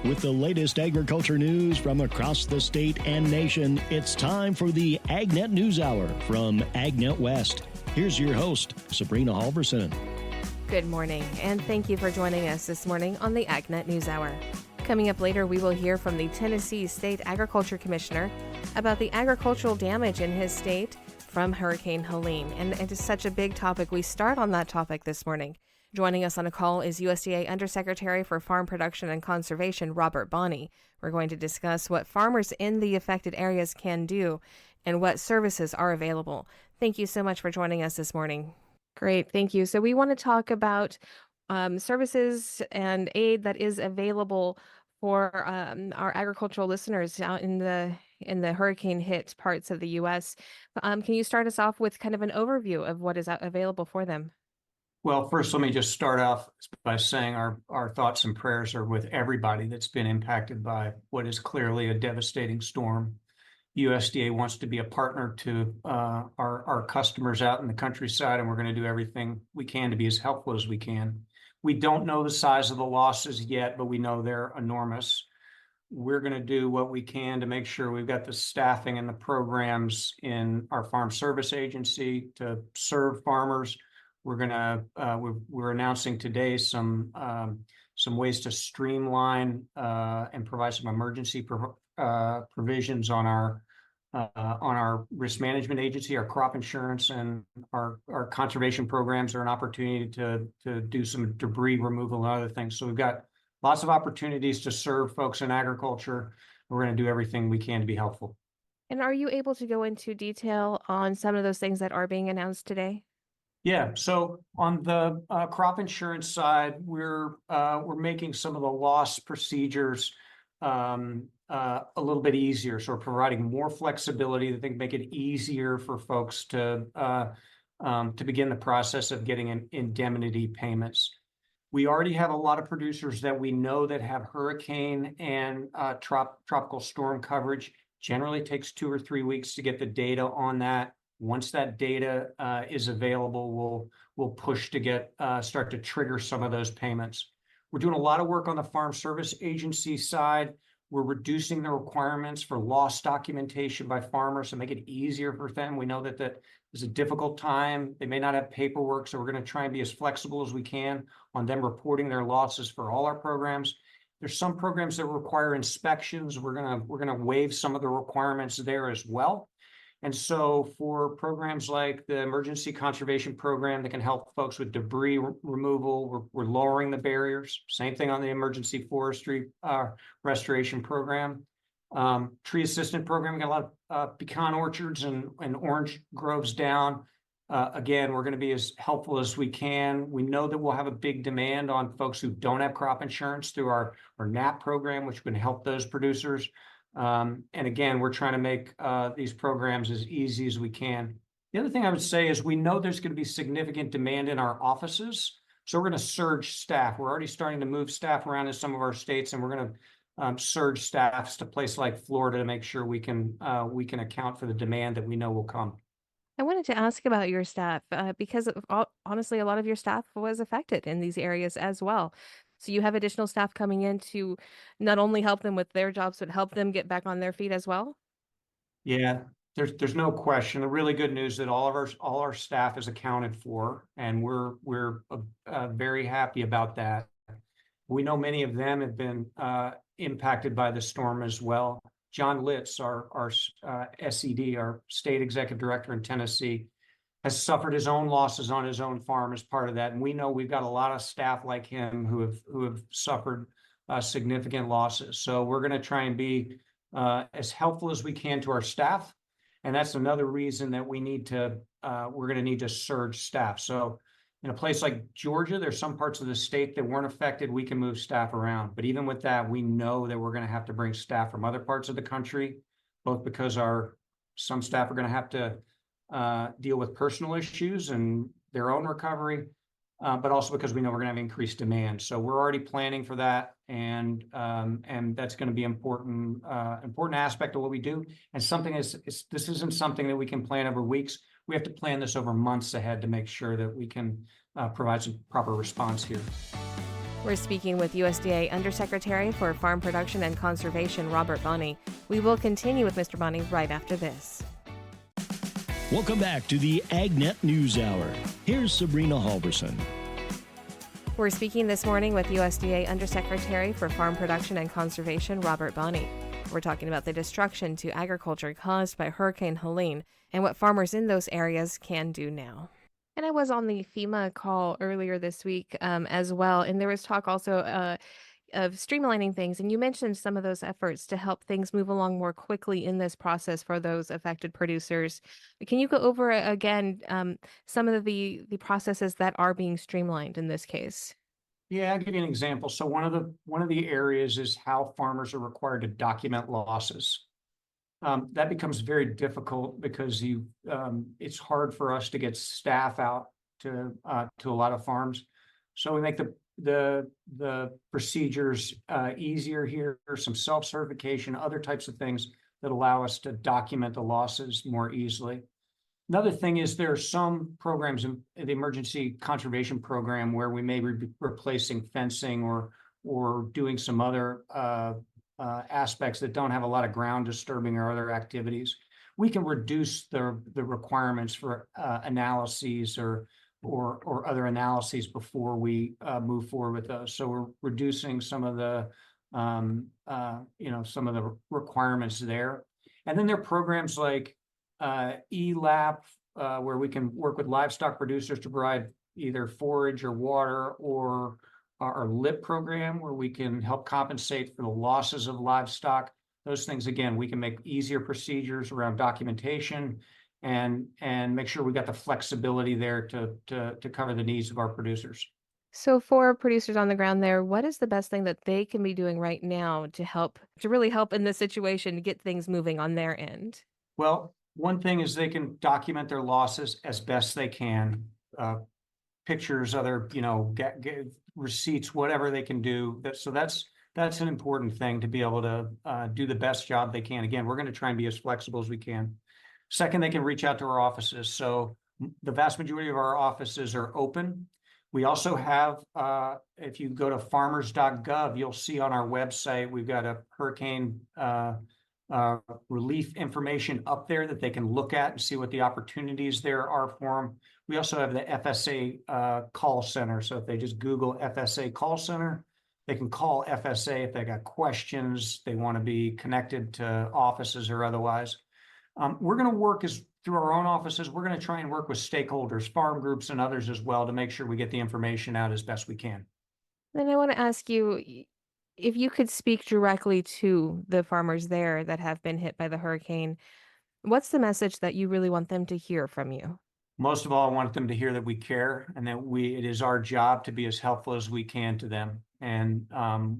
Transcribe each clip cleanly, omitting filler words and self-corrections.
With the latest agriculture news from across the state and nation, it's time for the AgNet News Hour from AgNet West. Here's your host, Sabrina Halverson. Good morning, and thank you for joining us this morning on the AgNet News Hour. Coming up later, we will hear from the Tennessee State Agriculture Commissioner about the agricultural damage in his state from Hurricane Helene. And it is such a big topic. We start on that topic this morning. Joining us on a call is USDA Undersecretary for Farm Production and Conservation, Robert Bonney. We're going to discuss what farmers in the affected areas can do and what services are available. Thank you so much for joining us this morning. Great, thank you. So we want to talk about services and aid that is available for our agricultural listeners out in the hurricane hit parts of the U.S. Can you start us off with kind of an overview of what is available for them? Well, first, let me just start off by saying our thoughts and prayers are with everybody that's been impacted by what is clearly a devastating storm. USDA wants to be a partner to our customers out in the countryside, and we're going to do everything we can to be as helpful as we can. We don't know the size of the losses yet, but we know they're enormous. We're going to do what we can to make sure we've got the staffing and the programs in our Farm Service Agency to serve farmers. We're announcing today some ways to streamline and provide some emergency provisions on our risk management agency. Our crop insurance and our conservation programs are an opportunity to do some debris removal and other things. So we've got lots of opportunities to serve folks in agriculture. We're going to do everything we can to be helpful. And are you able to go into detail on some of those things that are being announced today? Yeah, so on the crop insurance side, we're making some of the loss procedures a little bit easier. So we're providing more flexibility that can make it easier for folks to begin the process of getting indemnity payments. We already have a lot of producers that we know that have hurricane and tropical storm coverage. Generally takes 2 or 3 weeks to get the data on that. Once that data is available, we'll push to start to trigger some of those payments. We're doing a lot of work on the Farm Service Agency side. We're reducing the requirements for loss documentation by farmers to make it easier for them. We know that is a difficult time. They may not have paperwork, so we're going to try and be as flexible as we can on them reporting their losses for all our programs. There's some programs that require inspections. We're gonna waive some of the requirements there as well. And so for programs like the Emergency Conservation Program that can help folks with debris removal, we're lowering the barriers. Same thing on the Emergency Forestry Restoration Program. Tree Assistant Program, we got a lot of pecan orchards and orange groves down. Again, we're going to be as helpful as we can. We know that we'll have a big demand on folks who don't have crop insurance through our NAP program, which can help those producers. And again, we're trying to make these programs as easy as we can. The other thing I would say is we know there's going to be significant demand in our offices. So we're going to surge staff. We're already starting to move staff around in some of our states, and we're going to surge staffs to places like Florida to make sure we can account for the demand that we know will come. I wanted to ask about your staff because honestly, a lot of your staff was affected in these areas as well. So you have additional staff coming in to not only help them with their jobs, but help them get back on their feet as well? Yeah, there's no question. The really good news that all our staff is accounted for, and we're very happy about that. We know many of them have been impacted by the storm as well. John Litz, our SED, our state executive director in Tennessee, has suffered his own losses on his own farm as part of that. And we know we've got a lot of staff like him who have suffered significant losses. So we're going to try and be as helpful as we can to our staff. And that's another reason that we're going to need to surge staff. So in a place like Georgia, there's some parts of the state that weren't affected. We can move staff around. But even with that, we know that we're going to have to bring staff from other parts of the country, both because some staff are going to have to deal with personal issues and their own recovery, but also because we know we're going to have increased demand. So we're already planning for that, and that's going to be important aspect of what we do. And this isn't something that we can plan over weeks. We have to plan this over months ahead to make sure that we can provide some proper response here. We're speaking with USDA Undersecretary for Farm Production and Conservation, Robert Bonney. We will continue with Mr. Bonney right after this. Welcome back to the AgNet News Hour. Here's Sabrina Halverson. We're speaking this morning with USDA Undersecretary for Farm Production and Conservation, Robert Bonney. We're talking about the destruction to agriculture caused by Hurricane Helene and what farmers in those areas can do now. And I was on the FEMA call earlier this week as well, and there was talk also of streamlining things, and you mentioned some of those efforts to help things move along more quickly in this process for those affected producers. Can you go over again some of the processes that are being streamlined in this case? Yeah, I'll give you an example. So one of the areas is how farmers are required to document losses. That becomes very difficult because it's hard for us to get staff out to a lot of farms. So we make the procedures easier here, some self-certification, other types of things that allow us to document the losses more easily. Another thing is there are some programs in the Emergency Conservation Program where we may be replacing fencing or doing some other aspects that don't have a lot of ground disturbing or other activities. We can reduce the requirements for analyses or other analyses before we move forward with those. So we're reducing some of the some of the requirements there. And then there are programs like ELAP where we can work with livestock producers to provide either forage or water, or our LIP program where we can help compensate for the losses of livestock. Those things, again, we can make easier procedures around documentation and make sure we got the flexibility there to cover the needs of our producers. So for producers on the ground there, what is the best thing that they can be doing right now to really help in this situation to get things moving on their end? Well, one thing is they can document their losses as best they can. Pictures, other, get receipts, whatever they can do. So that's an important thing to be able to do the best job they can. Again, we're going to try and be as flexible as we can. Second, they can reach out to our offices. So the vast majority of our offices are open. We also have, if you go to farmers.gov, you'll see on our website, we've got a hurricane relief information up there that they can look at and see what the opportunities there are for them. We also have the FSA call center. So if they just Google FSA call center, they can call FSA if they got questions, they want to be connected to offices or otherwise. We're going to work through our own offices. We're going to try and work with stakeholders, farm groups, and others as well to make sure we get the information out as best we can. Then I want to ask you, if you could speak directly to the farmers there that have been hit by the hurricane, what's the message that you really want them to hear from you? Most of all, I want them to hear that we care and that it is our job to be as helpful as we can to them. And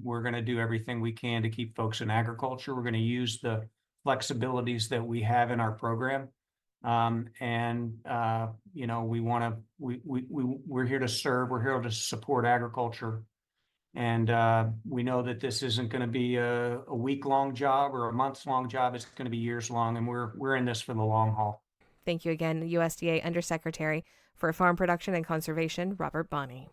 we're going to do everything we can to keep folks in agriculture. We're going to use the flexibilities that we have in our program. We're here to serve, we're here to support agriculture. And we know that this isn't going to be a week-long job or a month-long job. It's going to be years-long, and we're in this for the long haul. Thank you again, USDA Undersecretary for Farm Production and Conservation, Robert Bonney.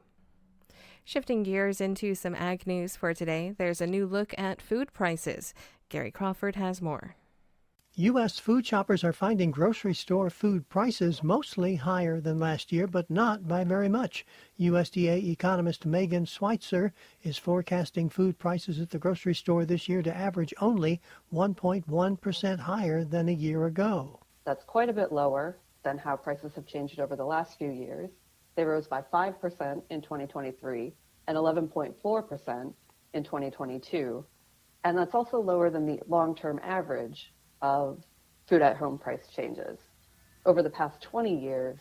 Shifting gears into some ag news for today, there's a new look at food prices. Gary Crawford has more. U.S. food shoppers are finding grocery store food prices mostly higher than last year, but not by very much. USDA economist Megan Schweitzer is forecasting food prices at the grocery store this year to average only 1.1% higher than a year ago. That's quite a bit lower than how prices have changed over the last few years. They rose by 5% in 2023 and 11.4% in 2022. And that's also lower than the long-term average of food at home price changes. Over the past 20 years,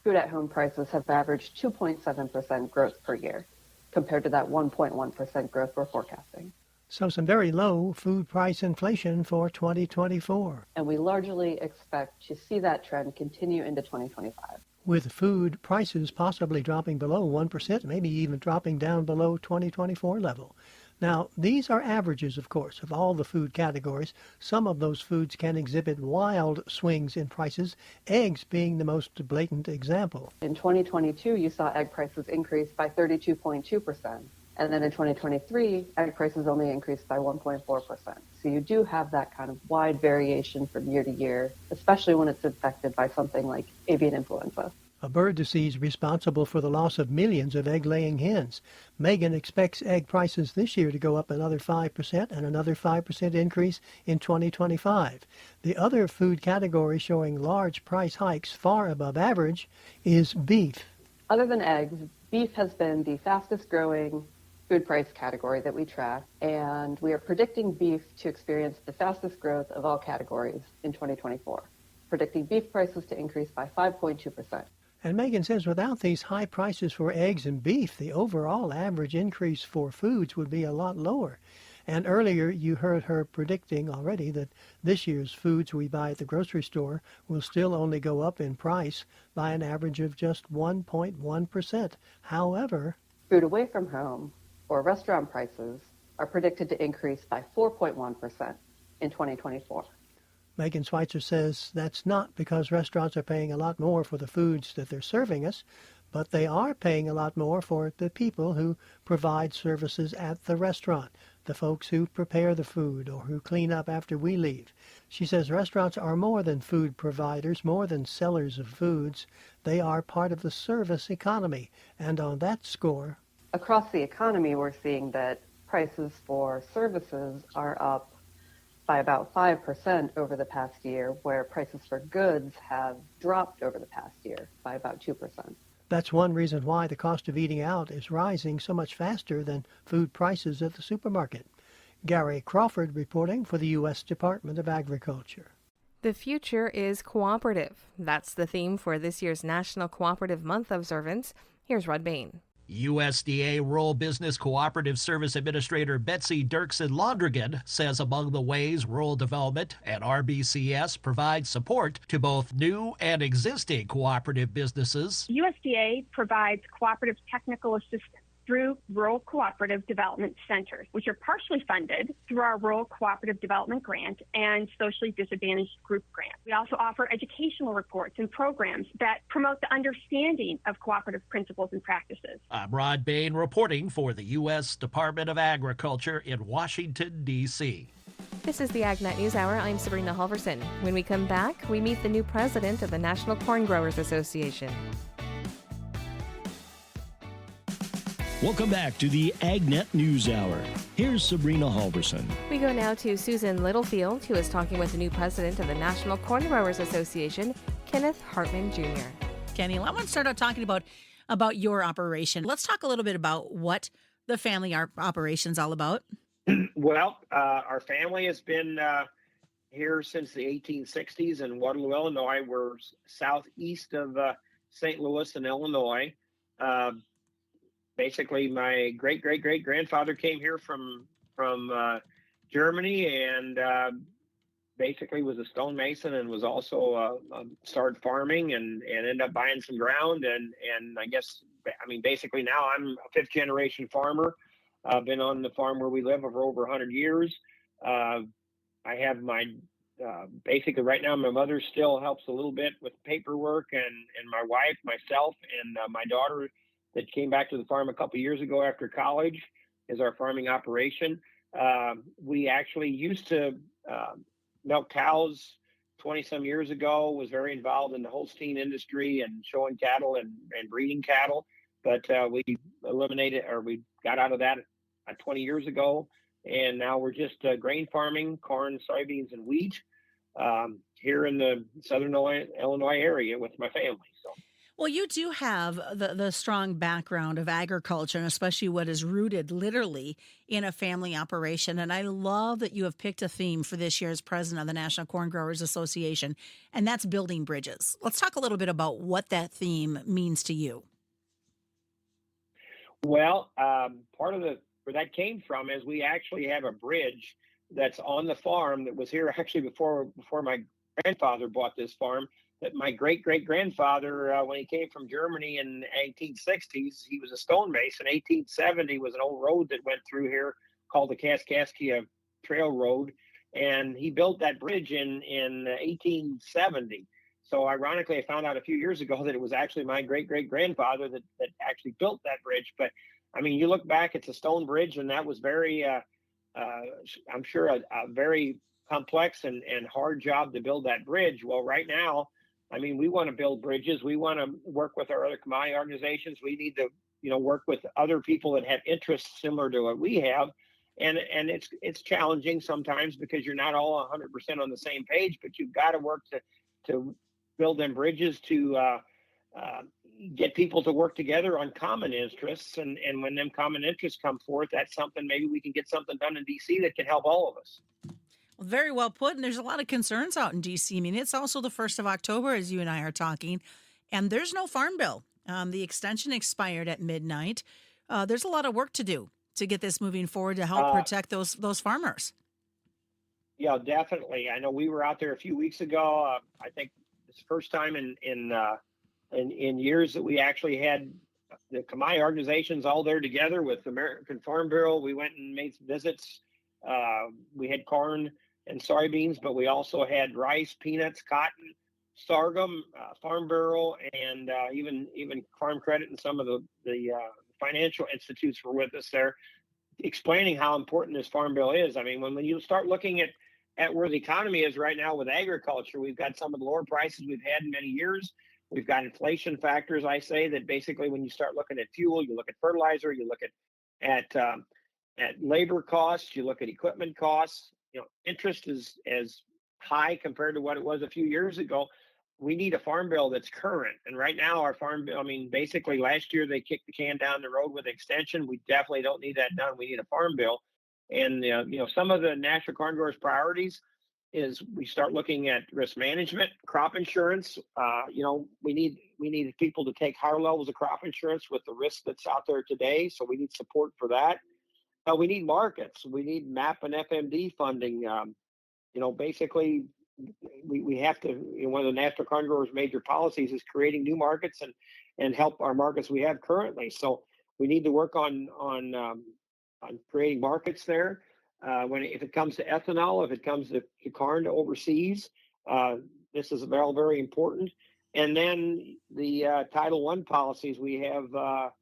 food at home prices have averaged 2.7% growth per year, compared to that 1.1% growth we're forecasting. So some very low food price inflation for 2024. And we largely expect to see that trend continue into 2025. With food prices possibly dropping below 1%, maybe even dropping down below 2024 level. Now, these are averages, of course, of all the food categories. Some of those foods can exhibit wild swings in prices, eggs being the most blatant example. In 2022, you saw egg prices increase by 32.2%. And then in 2023, egg prices only increased by 1.4%. So you do have that kind of wide variation from year to year, especially when it's affected by something like avian influenza. A bird disease responsible for the loss of millions of egg-laying hens. Megan expects egg prices this year to go up another 5% and another 5% increase in 2025. The other food category showing large price hikes far above average is beef. Other than eggs, beef has been the fastest growing food price category that we track, and we are predicting beef to experience the fastest growth of all categories in 2024, predicting beef prices to increase by 5.2%. And Megan says without these high prices for eggs and beef, the overall average increase for foods would be a lot lower. And earlier you heard her predicting already that this year's foods we buy at the grocery store will still only go up in price by an average of just 1.1%. However, food away from home or restaurant prices are predicted to increase by 4.1% in 2024. Megan Schweitzer says that's not because restaurants are paying a lot more for the foods that they're serving us, but they are paying a lot more for the people who provide services at the restaurant, the folks who prepare the food or who clean up after we leave. She says restaurants are more than food providers, more than sellers of foods. They are part of the service economy, and on that score, across the economy, we're seeing that prices for services are up by about 5% over the past year, where prices for goods have dropped over the past year by about 2%. That's one reason why the cost of eating out is rising so much faster than food prices at the supermarket. Gary Crawford reporting for the U.S. Department of Agriculture. The future is cooperative. That's the theme for this year's National Cooperative Month observance. Here's Rod Bain. USDA Rural Business Cooperative Service Administrator Betsy Dirksen-Londrigan says among the ways rural development and RBCS provide support to both new and existing cooperative businesses. USDA provides cooperative technical assistance through Rural Cooperative Development Centers, which are partially funded through our Rural Cooperative Development Grant and Socially Disadvantaged Group Grant. We also offer educational reports and programs that promote the understanding of cooperative principles and practices. I'm Rod Bain reporting for the U.S. Department of Agriculture in Washington, D.C. This is the AgNet News Hour. I'm Sabrina Halverson. When we come back, we meet the new president of the National Corn Growers Association. Welcome back to the AgNet News Hour. Here's Sabrina Halverson. We go now to Susan Littlefield, who is talking with the new president of the National Corn Growers Association, Kenneth Hartman Jr. Kenny, I want to start out talking about your operation. Let's talk a little bit about what the family operation's all about. Well, our family has been here since the 1860s in Waterloo, Illinois. We're southeast of St. Louis in Illinois. Basically, my great-great-great-grandfather came here from Germany and basically was a stonemason and was also started farming and ended up buying some ground. And basically now I'm a fifth-generation farmer. I've been on the farm where we live over 100 years. I have my basically right now my mother still helps a little bit with paperwork, and my wife, myself, and my daughter that came back to the farm a couple years ago after college is our farming operation. We actually used to milk cows 20 some years ago, was very involved in the Holstein industry and showing cattle and breeding cattle. But we we got out of that 20 years ago. And now we're just grain farming, corn, soybeans, and wheat here in the southern Illinois area with my family. So. Well, you do have the strong background of agriculture, and especially what is rooted literally in a family operation. And I love that you have picked a theme for this year's president of the National Corn Growers Association, and that's building bridges. Let's talk a little bit about what that theme means to you. Well, part of where that came from is we actually have a bridge that's on the farm that was here actually before my grandfather bought this farm. That my great-great-grandfather, when he came from Germany in the 1860s, he was a stonemason. 1870 was an old road that went through here called the Kaskaskia Trail Road, and he built that bridge in 1870. So ironically, I found out a few years ago that it was actually my great-great-grandfather that actually built that bridge. But I mean, you look back, it's a stone bridge, and that was very, I'm sure, a very complex and hard job to build that bridge. Well, right now, I mean, we want to build bridges. We want to work with our other commodity organizations. We need to, work with other people that have interests similar to what we have. And it's challenging sometimes because you're not all 100% on the same page, but you've got to work to build them bridges to get people to work together on common interests. And when them common interests come forth, that's something, maybe we can get something done in DC that can help all of us. Well, very well put. And there's a lot of concerns out in DC. I mean, it's also the 1st of October, as you and I are talking, and there's no farm bill. The extension expired at midnight. There's a lot of work to do to get this moving forward to help protect those farmers. Yeah, definitely. I know we were out there a few weeks ago. I think it's the first time in years that we actually had the commodity organizations all there together with the American Farm Bureau. We went and made some visits. We had corn and soybeans, but we also had rice, peanuts, cotton, sorghum, Farm Bureau, and even Farm Credit, and some of the financial institutes were with us there, explaining how important this Farm Bill is. I mean, when you start looking at where the economy is right now with agriculture, we've got some of the lower prices we've had in many years. We've got inflation factors, I say, that basically when you start looking at fuel, you look at fertilizer, you look at labor costs, you look at equipment costs, interest is as high compared to what it was a few years ago. We need a farm bill that's current. And right now our farm bill, I mean, basically last year they kicked the can down the road with extension. We definitely don't need that done. We need a farm bill. And, some of the National Corn Growers priorities is we start looking at risk management, crop insurance. We need people to take higher levels of crop insurance with the risk that's out there today. So we need support for that. We need markets. We need MAP and FMD funding. Basically, we have to. One of the National Corn Growers' major policies is creating new markets and help our markets we have currently. So we need to work on creating markets there. If it comes to ethanol, if it comes to corn to overseas, this is very, very important. And then the Title I policies we have, ARC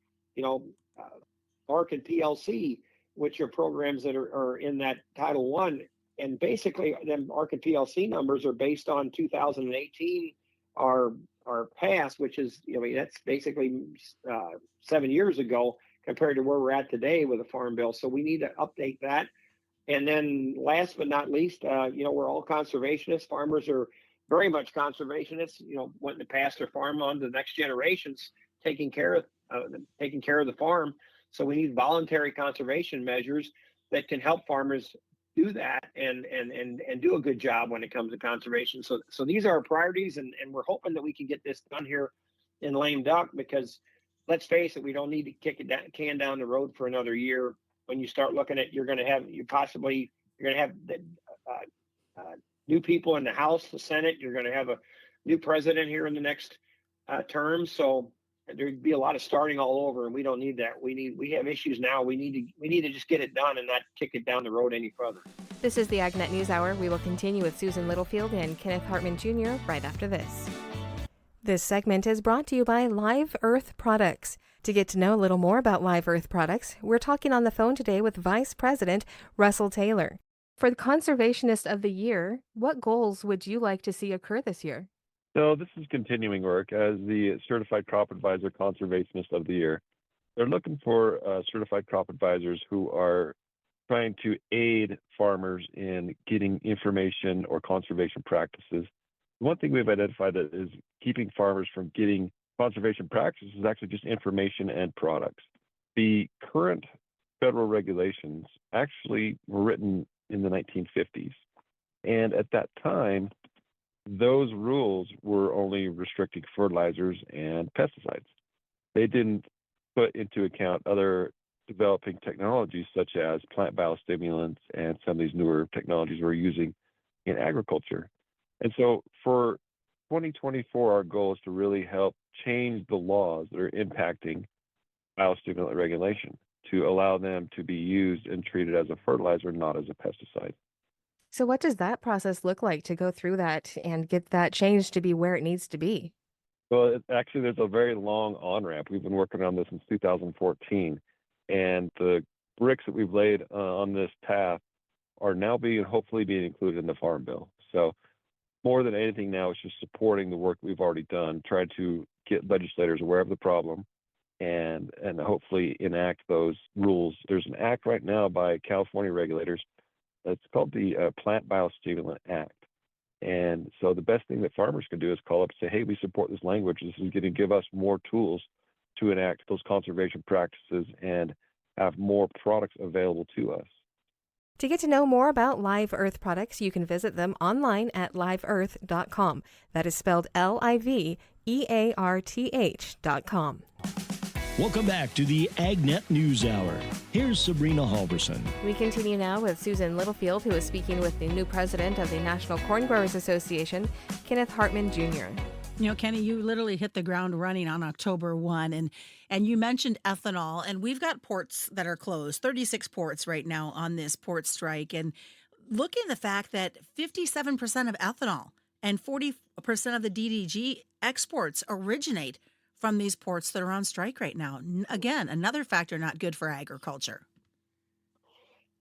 and PLC, which are programs that are in that Title I. And basically, them ARC and PLC numbers are based on 2018, our past, which is, that's basically 7 years ago compared to where we're at today with a farm bill. So we need to update that. And then last but not least, we're all conservationists. Farmers are very much conservationists, wanting to pass their farm on to the next generations, taking care of the farm. So we need voluntary conservation measures that can help farmers do that and do a good job when it comes to conservation. So these are our priorities, and we're hoping that we can get this done here in lame duck, because let's face it, we don't need to kick a can down the road for another year. When you start looking at, you're going to have new people in the House, the Senate. You're going to have a new president here in the next term. So there'd be a lot of starting all over, and we don't need that. We have issues now. We need to just get it done and not kick it down the road any further. This is the AgNet News Hour. We will continue with Susan Littlefield and Kenneth Hartman Jr. right after this. This segment is brought to you by Live Earth Products. To get to know a little more about Live Earth Products, we're talking on the phone today with Vice President Russell Taylor. For the Conservationist of the Year, what goals would you like to see occur this year? So this is continuing work as the Certified Crop Advisor Conservationist of the Year. They're looking for certified crop advisors who are trying to aid farmers in getting information or conservation practices. One thing we've identified that is keeping farmers from getting conservation practices is actually just information and products. The current federal regulations actually were written in the 1950s. And at that time, those rules were only restricting fertilizers and pesticides. They didn't put into account other developing technologies such as plant biostimulants and some of these newer technologies we're using in agriculture. And so for 2024, our goal is to really help change the laws that are impacting biostimulant regulation to allow them to be used and treated as a fertilizer, not as a pesticide. So what does that process look like to go through that and get that change to be where it needs to be? Well, actually, there's a very long on-ramp. We've been working on this since 2014. And the bricks that we've laid on this path are now hopefully being included in the Farm Bill. So more than anything now, it's just supporting the work we've already done, try to get legislators aware of the problem and hopefully enact those rules. There's an act right now by California regulators. It's called the Plant Biostimulant Act. And so the best thing that farmers can do is call up and say, hey, we support this language. This is going to give us more tools to enact those conservation practices and have more products available to us. To get to know more about Live Earth products, you can visit them online at liveearth.com. That is spelled LIVEARTH.com. Welcome back to the AgNet News Hour. Here's Sabrina Halverson. We continue now with Susan Littlefield, who is speaking with the new president of the National Corn Growers Association, Kenneth Hartman Jr. You know, Kenny, you literally hit the ground running on October 1, and you mentioned ethanol, and we've got ports that are closed, 36 ports right now on this port strike. And look at the fact that 57% of ethanol and 40% of the DDG exports originate from these ports that are on strike right now. Again, another factor not good for agriculture.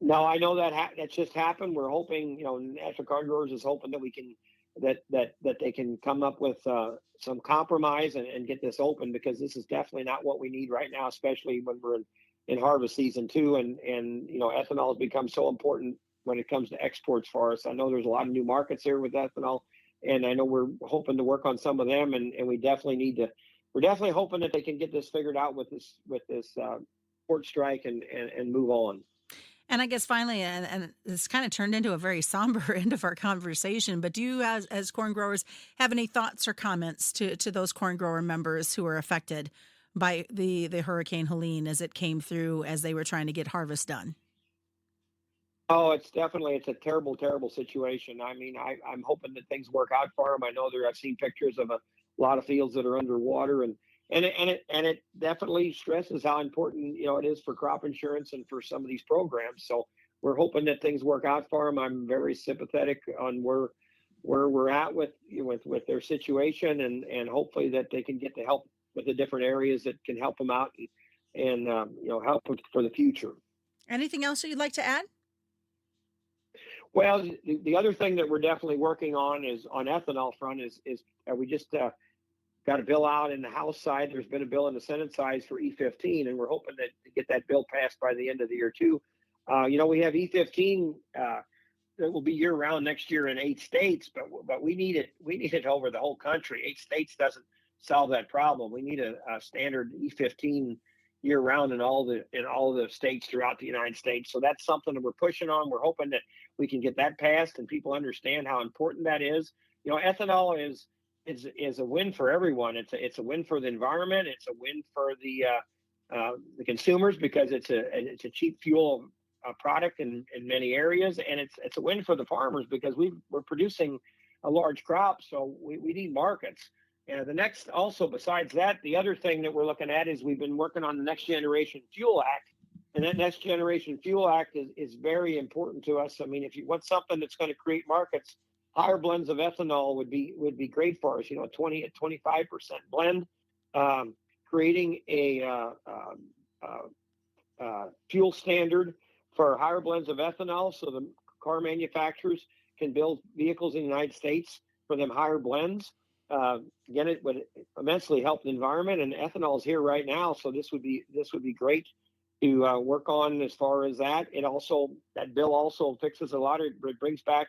No, I know that that's just happened. We're hoping, National Corn Growers is hoping that we can that they can come up with some compromise and get this open, because this is definitely not what we need right now, especially when we're in harvest season too. And ethanol has become so important when it comes to exports for us. I know there's a lot of new markets here with ethanol, and I know we're hoping to work on some of them, and we definitely need to. We're definitely hoping that they can get this figured out with this port strike and move on. And I guess finally, and it's kind of turned into a very somber end of our conversation, but do you as corn growers have any thoughts or comments to those corn grower members who are affected by the Hurricane Helene as it came through as they were trying to get harvest done? Oh, it's a terrible, terrible situation. I mean, I'm hoping that things work out for them. I know I've seen pictures of a lot of fields that are underwater, and it definitely stresses how important it is for crop insurance and for some of these programs. So we're hoping that things work out for them. I'm very sympathetic on where we're at with their situation, and hopefully that they can get the help with the different areas that can help them out and help for the future. Anything else that you'd like to add? Well, the other thing that we're definitely working on is on ethanol front is we just got a bill out in the House side. There's been a bill in the Senate side for E15, and we're hoping to get that bill passed by the end of the year too. We have E15 that will be year round next year in 8 states, but we need it. We need it over the whole country. 8 states doesn't solve that problem. We need a standard E15 year round in all the states throughout the United States. So that's something that we're pushing on. We're hoping that we can get that passed and people understand how important that is. Ethanol is a win for everyone. It's a win for the environment. It's a win for the consumers, because it's a cheap fuel product in many areas, and it's a win for the farmers because we're producing a large crop, so we need markets. And besides that, the other thing that we're looking at is we've been working on the Next Generation Fuel Act, and that Next Generation Fuel Act is very important to us. I mean, if you want something that's going to create markets, higher blends of ethanol would be great for us. 20 to 25% blend, creating a fuel standard for higher blends of ethanol, so the car manufacturers can build vehicles in the United States for them higher blends. Again, it would immensely help the environment, and ethanol is here right now, so this would be great to work on as far as that. That bill also fixes a lot of. It brings back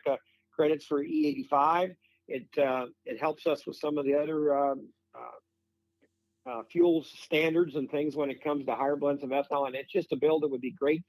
credits for E85. It helps us with some of the other fuel standards and things when it comes to higher blends of ethanol, and it's just a bill that would be great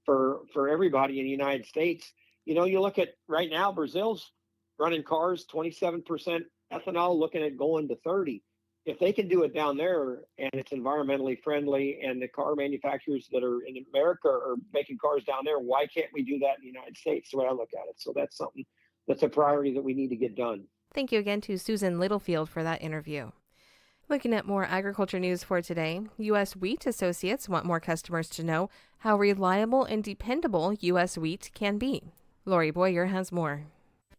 for everybody in the United States. You look at right now, Brazil's running cars 27% ethanol, looking at going to 30. If they can do it down there and it's environmentally friendly, and the car manufacturers that are in America are making cars down there, why can't we do that in the United States? The way I look at it. So that's something that's a priority that we need to get done. Thank you again to Susan Littlefield for that interview. Looking at more agriculture news for today, U.S. Wheat Associates want more customers to know how reliable and dependable U.S. wheat can be. Lori Boyer has more.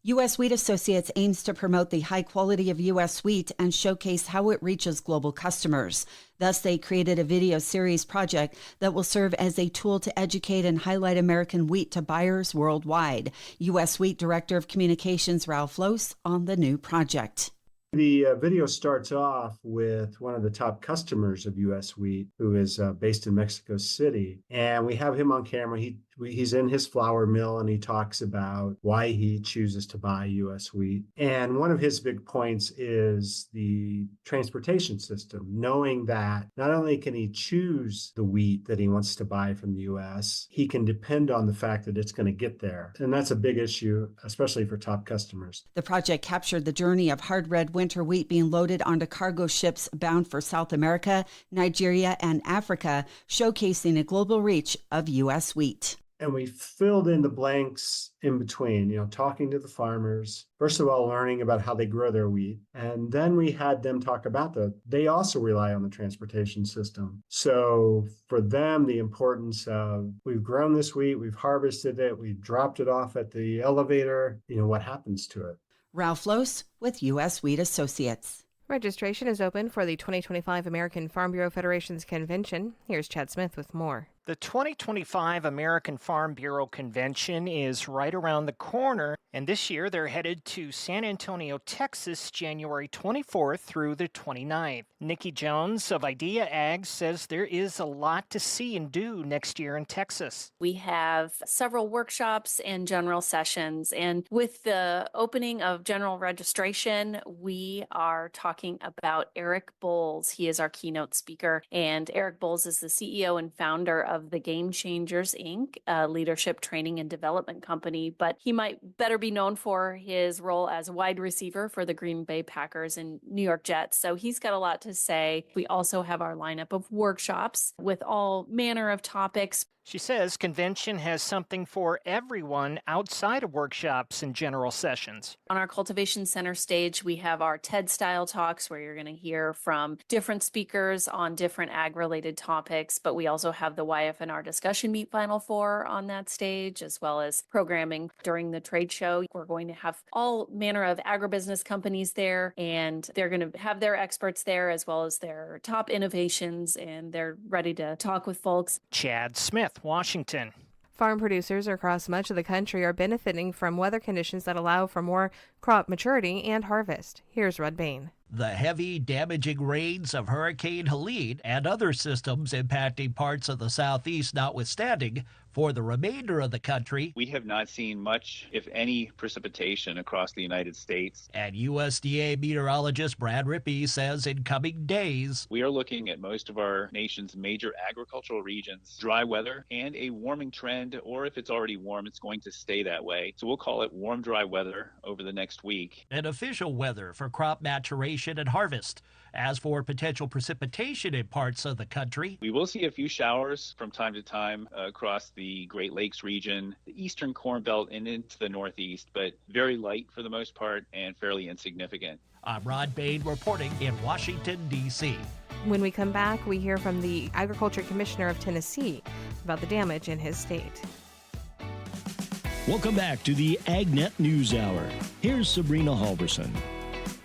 U.S. Wheat Associates aims to promote the high quality of U.S. wheat and showcase how it reaches global customers. Thus, they created a video series project that will serve as a tool to educate and highlight American wheat to buyers worldwide. U.S. Wheat Director of Communications Ralph Lose on the new project. The video starts off with one of the top customers of U.S. Wheat, who is based in Mexico City. And we have him on camera. He's in his flour mill, and he talks about why he chooses to buy U.S. wheat. And one of his big points is the transportation system, knowing that not only can he choose the wheat that he wants to buy from the U.S., he can depend on the fact that it's going to get there. And that's a big issue, especially for top customers. The project captured the journey of hard red winter wheat being loaded onto cargo ships bound for South America, Nigeria, and Africa, showcasing a global reach of U.S. wheat. And we filled in the blanks in between, talking to the farmers, first of all, learning about how they grow their wheat. And then we had them talk about they also rely on the transportation system. So for them, the importance of, we've grown this wheat, we've harvested it, we've dropped it off at the elevator, what happens to it? Ralph Lose with U.S. Wheat Associates. Registration is open for the 2025 American Farm Bureau Federation's convention. Here's Chad Smith with more. The 2025 American Farm Bureau Convention is right around the corner, and this year they're headed to San Antonio, Texas, January 24th through the 29th. Nikki Jones of Idea Ag says there is a lot to see and do next year in Texas. We have several workshops and general sessions, and with the opening of general registration, we are talking about Eric Bowles. He is our keynote speaker, and Eric Bowles is the CEO and founder of the Game Changers, Inc., a leadership training and development company, but he might better be known for his role as a wide receiver for the Green Bay Packers and New York Jets. So he's got a lot to say. We also have our lineup of workshops with all manner of topics. She says convention has something for everyone outside of workshops and general sessions. On our Cultivation Center stage, we have our TED-style talks where you're going to hear from different speakers on different ag-related topics, but we also have the YF&R discussion meet Final Four on that stage, as well as programming during the trade show. We're going to have all manner of agribusiness companies there, and they're going to have their experts there, as well as their top innovations, and they're ready to talk with folks. Chad Smith, Washington. Farm producers across much of the country are benefiting from weather conditions that allow for more crop maturity and harvest. Here's Rudd Bain. The heavy, damaging rains of Hurricane Helene and other systems impacting parts of the southeast notwithstanding, for the remainder of the country, we have not seen much, if any, precipitation across the United States. And USDA meteorologist Brad Rippey says in coming days, we are looking at most of our nation's major agricultural regions, dry weather and a warming trend, or if it's already warm, it's going to stay that way. So we'll call it warm, dry weather over the next week. And official weather for crop maturation and harvest. As for potential precipitation in parts of the country, we will see a few showers from time to time across the Great Lakes region, the eastern Corn Belt, and into the Northeast, but very light for the most part and fairly insignificant. I'm Rod Bain reporting in Washington, D.C. When we come back, we hear from the Agriculture Commissioner of Tennessee about the damage in his state. Welcome back to the AgNet News Hour. Here's Sabrina Halverson.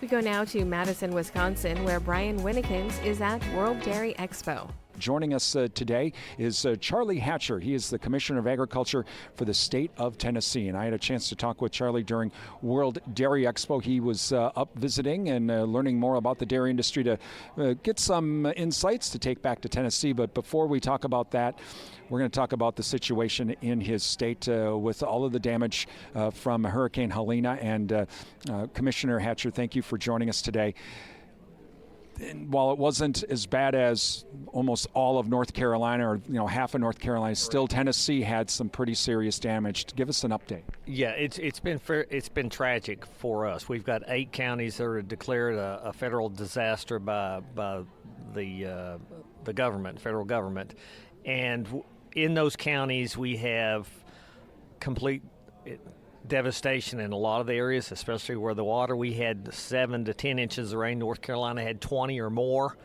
We go now to Madison, Wisconsin, where Brian Winnikins is at World Dairy Expo. Joining us today is Charlie Hatcher. He is the Commissioner of Agriculture for the state of Tennessee. And I had a chance to talk with Charlie during World Dairy Expo. He was up visiting and learning more about the dairy industry to get some insights to take back to Tennessee. But before we talk about that, we're going to talk about the situation in his state with all of the damage from Hurricane Helene. And Commissioner Hatcher, thank you for joining us today. And while it wasn't as bad as almost all of North Carolina or half of North Carolina, still Tennessee had some pretty serious damage. Give us an update. Yeah, it's been tragic for us. We've got 8 counties that are declared a federal disaster by the government, federal government, and in those counties we have complete devastation in a lot of the areas, especially where the water, we had 7 to 10 inches of rain. North Carolina had 20 or more,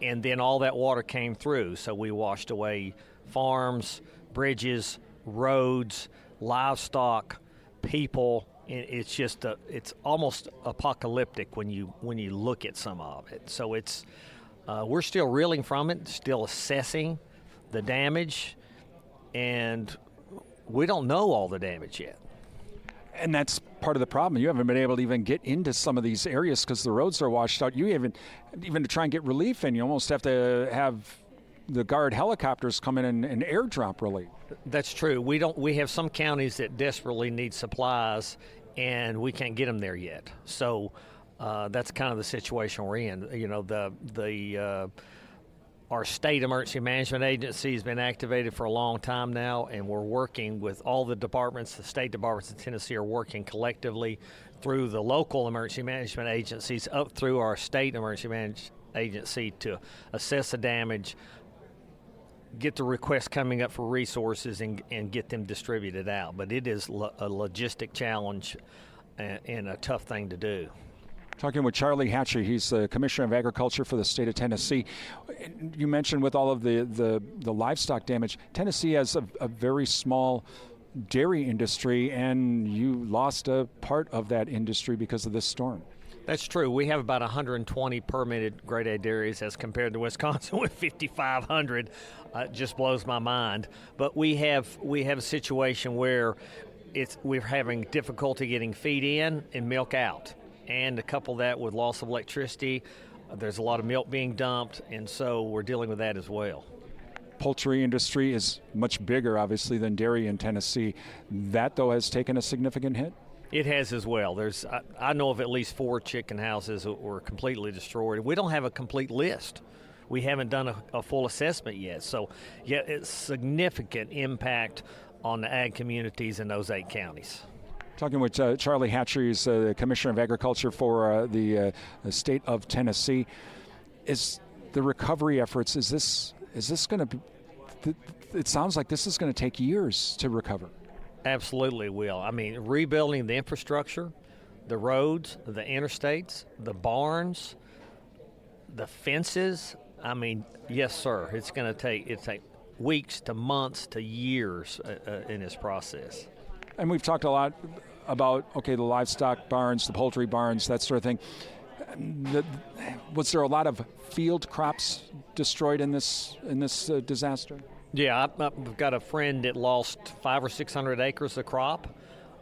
and then all that water came through. So we washed away farms, bridges, roads, livestock, people, It's just it's almost apocalyptic when you look at some of it. So it's we're still reeling from it, still assessing the damage, and we don't know all the damage yet. And that's part of the problem. You haven't been able to even get into some of these areas because the roads are washed out. You even to try and get relief in, you almost have to have the Guard helicopters come in and airdrop relief. That's true. We have some counties that desperately need supplies, and we can't get them there yet. So that's kind of the situation we're in. You know, our state emergency management agency has been activated for a long time now, and we're working with all the departments. The state departments in Tennessee are working collectively through the local emergency management agencies up through our state emergency management agency to assess the damage, get the requests coming up for resources, and get them distributed out. But it is a logistic challenge and a tough thing to do. Talking with Charlie Hatcher, he's the Commissioner of Agriculture for the state of Tennessee. You mentioned with all of the livestock damage, Tennessee has a very small dairy industry, and you lost a part of that industry because of this storm. That's true. We have about 120 permitted grade A dairies as compared to Wisconsin with 5,500. It just blows my mind. But we have a situation where we're having difficulty getting feed in and milk out. And to couple that with loss of electricity, there's a lot of milk being dumped, and so we're dealing with that as well. Poultry industry is much bigger, obviously, than dairy in Tennessee. That, though, has taken a significant hit? It has as well. I know of at least 4 chicken houses that were completely destroyed. We don't have a complete list. We haven't done a full assessment yet. So, yeah, it's significant impact on the ag communities in those 8 counties. Talking with Charlie Hatcher, he's the Commissioner of Agriculture for the state of Tennessee. Is the recovery efforts, is this going to be, it sounds like this is going to take years to recover. Absolutely will. I mean, rebuilding the infrastructure, the roads, the interstates, the barns, the fences. I mean, yes, sir. It's going to take weeks to months to years in this process. And we've talked a lot about, the livestock barns, the poultry barns, that sort of thing. Was there a lot of field crops destroyed in this disaster? Yeah, I've got a friend that lost 500 or 600 acres of crop.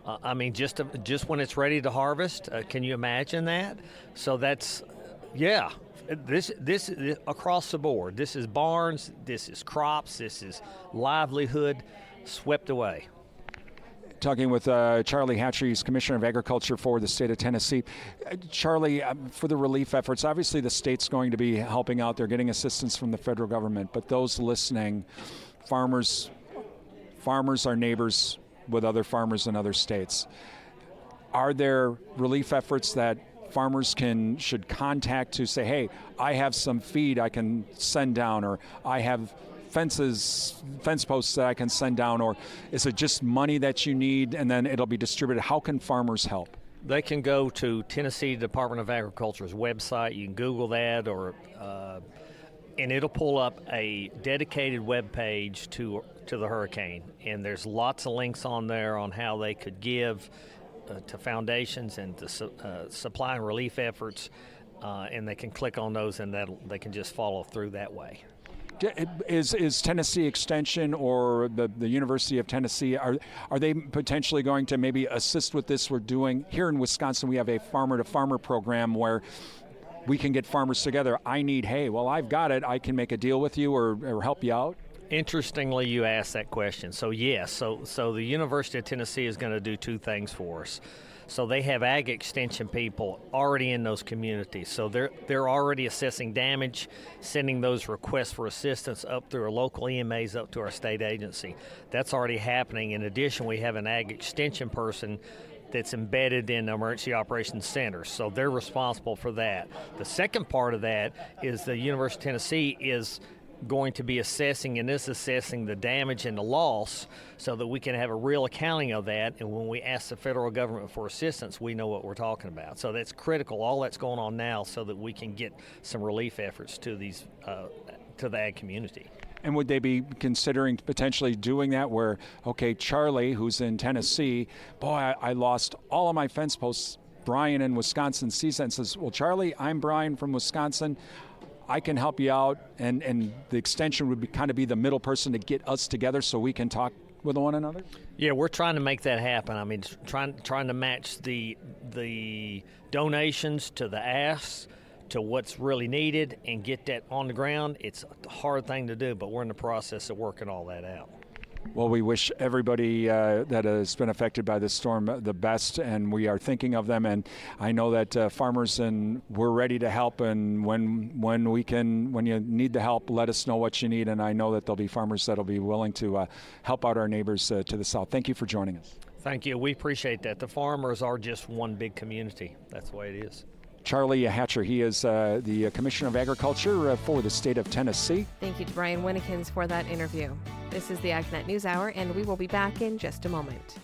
I mean, just when it's ready to harvest. Can you imagine that? So that's, yeah. This is across the board. This is barns. This is crops. This is livelihood swept away. Talking with Charlie Hatcher, he's Commissioner of Agriculture for the state of Tennessee. Charlie, for the relief efforts, obviously the state's going to be helping out. They're getting assistance from the federal government. But those listening, farmers are neighbors with other farmers in other states. Are there relief efforts that farmers should contact to say, hey, I have some feed I can send down, or I have fence posts that I can send down, or is it just money that you need and then it'll be distributed? How can farmers help? They can go to Tennessee Department of Agriculture's website. You can Google that, and it'll pull up a dedicated web page to the hurricane. And there's lots of links on there on how they could give to foundations and to supply and relief efforts, and they can click on those, and they can just follow through that way. Is Tennessee Extension or the University of Tennessee, are they potentially going to maybe assist with this? We're doing here in Wisconsin, we have a farmer-to-farmer program where we can get farmers together. I need hay. Well, I've got it. I can make a deal with you or help you out. Interestingly, you asked that question. So yes, so the University of Tennessee is going to do 2 things for us. So they have ag extension people already in those communities. So they're already assessing damage, sending those requests for assistance up through our local EMAs up to our state agency. That's already happening. In addition, we have an ag extension person that's embedded in the Emergency Operations Center. So they're responsible for that. The second part of that is the University of Tennessee is going to be assessing the damage and the loss so that we can have a real accounting of that, and when we ask the federal government for assistance, we know what we're talking about. So that's critical, all that's going on now, so that we can get some relief efforts to the ag community. And would they be considering potentially doing that where, okay, Charlie, who's in Tennessee, boy, I lost all of my fence posts. Brian in Wisconsin sees that and says, well, Charlie, I'm Brian from Wisconsin. I can help you out. And the extension would be the middle person to get us together so we can talk with one another? Yeah, we're trying to make that happen. I mean, trying to match the donations to the asks to what's really needed and get that on the ground. It's a hard thing to do, but we're in the process of working all that out. Well, we wish everybody that has been affected by this storm the best, and we are thinking of them. And I know that farmers, and we're ready to help. And when you need the help, let us know what you need. And I know that there'll be farmers that'll be willing to help out our neighbors to the south. Thank you for joining us. Thank you. We appreciate that. The farmers are just one big community. That's the way it is. Charlie Hatcher, he is the Commissioner of Agriculture for the state of Tennessee. Thank you to Brian Winnikins for that interview. This is the AgNet News Hour, and we will be back in just a moment.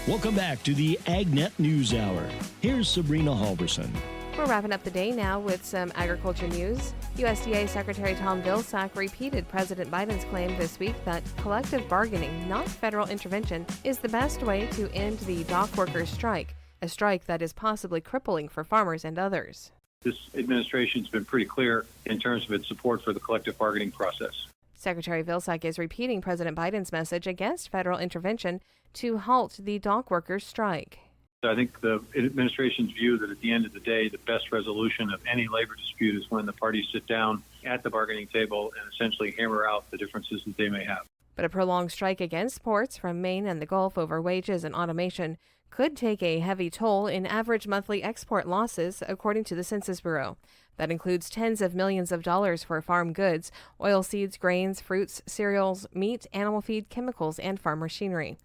Welcome back to the AgNet News Hour. Here's Sabrina Halverson. We're wrapping up the day now with some agriculture news. USDA Secretary Tom Vilsack repeated President Biden's claim this week that collective bargaining, not federal intervention, is the best way to end the dock workers' strike, a strike that is possibly crippling for farmers and others. This administration's been pretty clear in terms of its support for the collective bargaining process. Secretary Vilsack is repeating President Biden's message against federal intervention to halt the dock workers' strike. I think the administration's view that at the end of the day, the best resolution of any labor dispute is when the parties sit down at the bargaining table and essentially hammer out the differences that they may have. But a prolonged strike against ports from Maine and the Gulf over wages and automation could take a heavy toll in average monthly export losses, according to the Census Bureau. That includes tens of millions of dollars for farm goods, oilseeds, grains, fruits, cereals, meat, animal feed, chemicals, and farm machinery.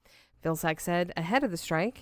Vilsack said ahead of the strike,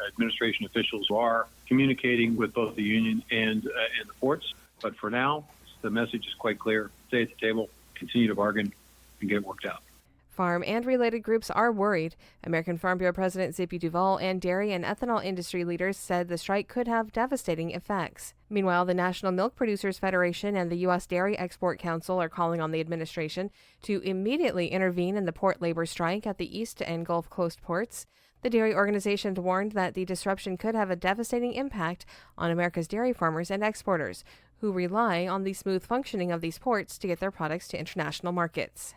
administration officials are communicating with both the union and the ports. But for now, the message is quite clear. Stay at the table, continue to bargain, and get it worked out. Farm and related groups are worried. American Farm Bureau President Zippy Duvall and dairy and ethanol industry leaders said the strike could have devastating effects. Meanwhile, the National Milk Producers Federation and the U.S. Dairy Export Council are calling on the administration to immediately intervene in the port labor strike at the East and Gulf Coast ports. The dairy organizations warned that the disruption could have a devastating impact on America's dairy farmers and exporters, who rely on the smooth functioning of these ports to get their products to international markets.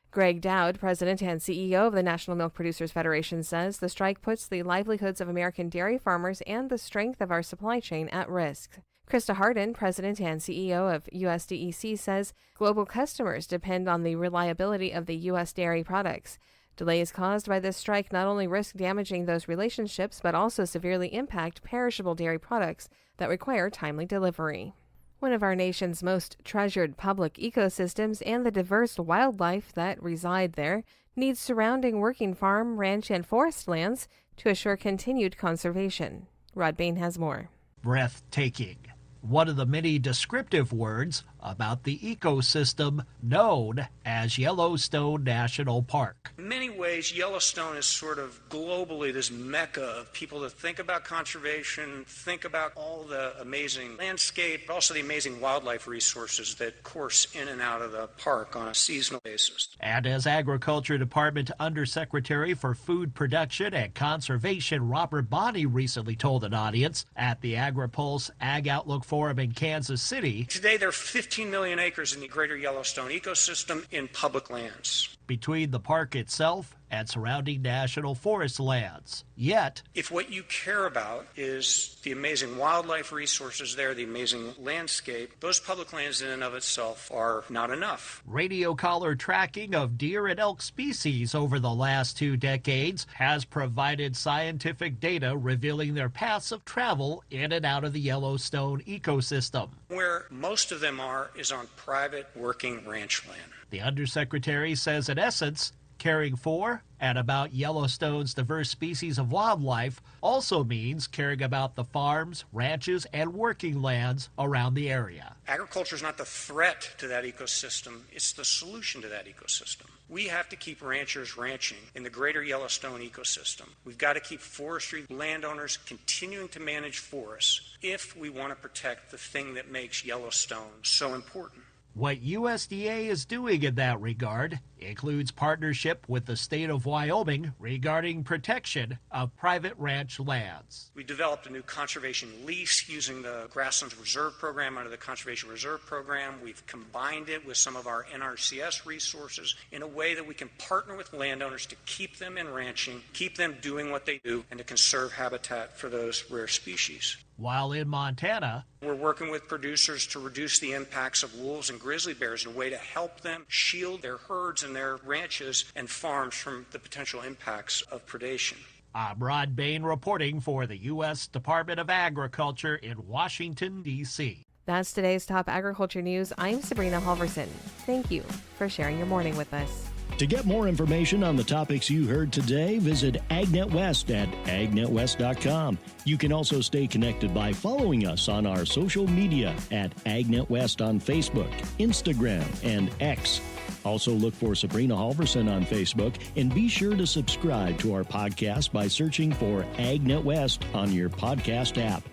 Greg Dowd, president and CEO of the National Milk Producers Federation, says the strike puts the livelihoods of American dairy farmers and the strength of our supply chain at risk. Krista Harden, president and CEO of USDEC, says global customers depend on the reliability of the U.S. dairy products. Delays caused by this strike not only risk damaging those relationships, but also severely impact perishable dairy products that require timely delivery. One of our nation's most treasured public ecosystems and the diverse wildlife that reside there needs surrounding working farm, ranch, and forest lands to assure continued conservation. Rod Bain has more. Breathtaking. One of the many descriptive words about the ecosystem known as Yellowstone National Park. In many ways, Yellowstone is sort of globally this mecca of people that think about conservation, think about all the amazing landscape, but also the amazing wildlife resources that course in and out of the park on a seasonal basis. And as Agriculture Department Undersecretary for Food Production and Conservation Robert Bonney recently told an audience at the AgriPulse Ag Outlook Forum in Kansas City, today there are 15 million acres in the greater Yellowstone ecosystem in public lands. Between the park itself and surrounding national forest lands. Yet, if what you care about is the amazing wildlife resources there, the amazing landscape, those public lands in and of itself are not enough. Radio collar tracking of deer and elk species over the last 2 decades has provided scientific data revealing their paths of travel in and out of the Yellowstone ecosystem. Where most of them are is on private working ranch land. The Undersecretary says, in essence, caring for and about Yellowstone's diverse species of wildlife also means caring about the farms, ranches, and working lands around the area. Agriculture is not the threat to that ecosystem, it's the solution to that ecosystem. We have to keep ranchers ranching in the greater Yellowstone ecosystem. We've got to keep forestry landowners continuing to manage forests if we want to protect the thing that makes Yellowstone so important. What USDA is doing in that regard includes partnership with the state of Wyoming regarding protection of private ranch lands. We developed a new conservation lease using the Grasslands Reserve Program under the Conservation Reserve Program. We've combined it with some of our NRCS resources in a way that we can partner with landowners to keep them in ranching, keep them doing what they do, and to conserve habitat for those rare species. While in Montana, we're working with producers to reduce the impacts of wolves and grizzly bears in a way to help them shield their herds and their ranches and farms from the potential impacts of predation. I'm Rod Bain reporting for the U.S. Department of Agriculture in Washington, D.C. That's today's top agriculture news. I'm Sabrina Halverson. Thank you for sharing your morning with us. To get more information on the topics you heard today, visit AgNet West at agnetwest.com. You can also stay connected by following us on our social media at AgNet West on Facebook, Instagram, and X. Also look for Sabrina Halverson on Facebook, and be sure to subscribe to our podcast by searching for AgNet West on your podcast app.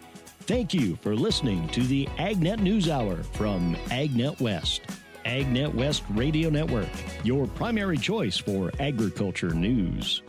Thank you for listening to the AgNet News Hour from AgNet West. AgNet West Radio Network, your primary choice for agriculture news.